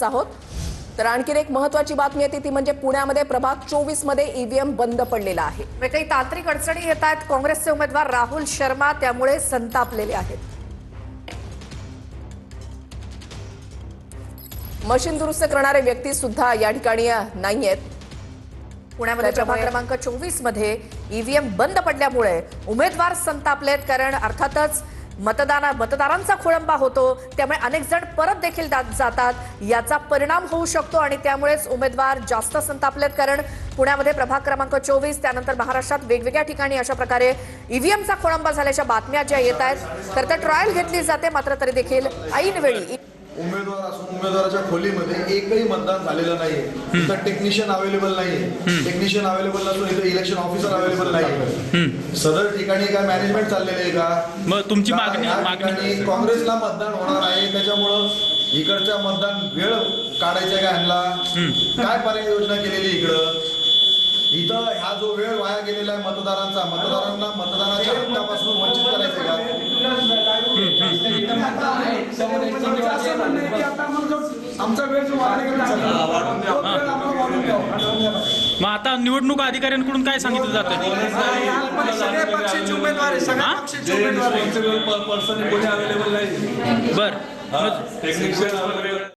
आहोत। तर आणखी एक महत्त्वाची बातमी येते ती म्हणजे पुण्यामध्ये प्रभाग 24 मध्ये ईव्हीएम बंद पडलेला आहे। काही तांत्रिक अडचणी येत आहेत। काँग्रेसचे उमेदवार राहुल शर्मा त्यामुळे संतापलेले आहेत। मशीन दुरुस्त करणारे व्यक्ती सुद्धा या ठिकाणी नाहीयेत। पुण्यामध्ये प्रभाग क्रमांक 24 मध्ये ईव्हीएम बंद पडल्यामुळे उमेदवार संतापलेत, कारण अर्थातच मतदारांचा खोळंबा होतो, त्यामुळे अनेक जण परत देखील जातात, याचा परिणाम होऊ शकतो आणि त्यामुळेच उमेदवार जास्त संतापलेत। कारण पुण्यामध्ये प्रभाग क्रमांक 24 त्यानंतर महाराष्ट्रात वेगवेगळ्या ठिकाणी अशा प्रकारे ईव्हीएमचा खोळंबा झाल्याच्या बातम्या ज्या येत आहेत, तर ट्रायल घेतली जाते, मात्र तरी देखील ऐनवेळी उमेदवाराच्या खोलीमध्ये एकही मतदान झालेलं नाहीये। इथं टेक्निशियन अवेलेबल नाहीये। टेक्निशियन अवेलेबल नसून इथं इलेक्शन ऑफिसर अवेलेबल नाहीये। सदर ठिकाणी काय मॅनेजमेंट चाललेलं आहे का? मग तुमची मागणी काँग्रेसला मतदान होणार आहे, त्याच्यामुळं इकडच्या मतदान वेळ काढायचा का ह्यांना? काय पर्याय योजना केलेली इकडं? इथं हा जो वेळ वाया गेलेला आहे मतदारांना मतदानाच्या हक्कापासून वंचित करायचं का? मग आता निवडणूक अधिकाऱ्यांकडून काय सांगितलं जातं? बर